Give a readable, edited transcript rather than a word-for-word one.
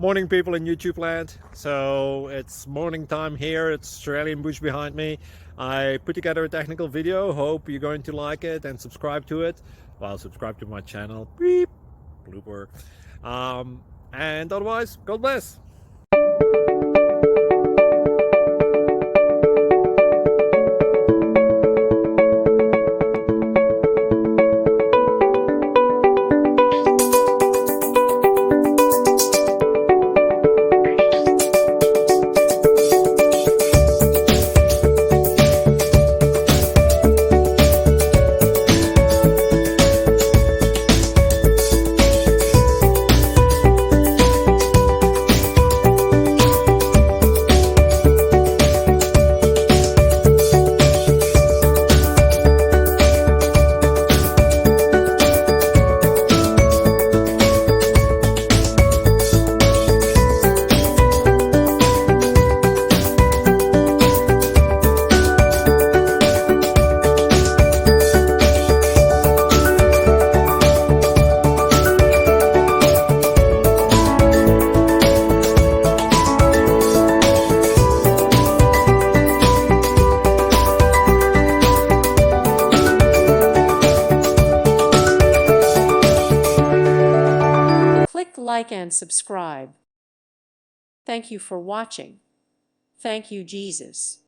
Morning, people in YouTube land. So it's morning time here. It's Australian bush behind me. I put together a technical video. Hope you're going to like it and subscribe to it. Well, subscribe to my channel. Beep. Blooper. And otherwise, God bless. Click like and subscribe. Thank you for watching. Thank you, Jesus.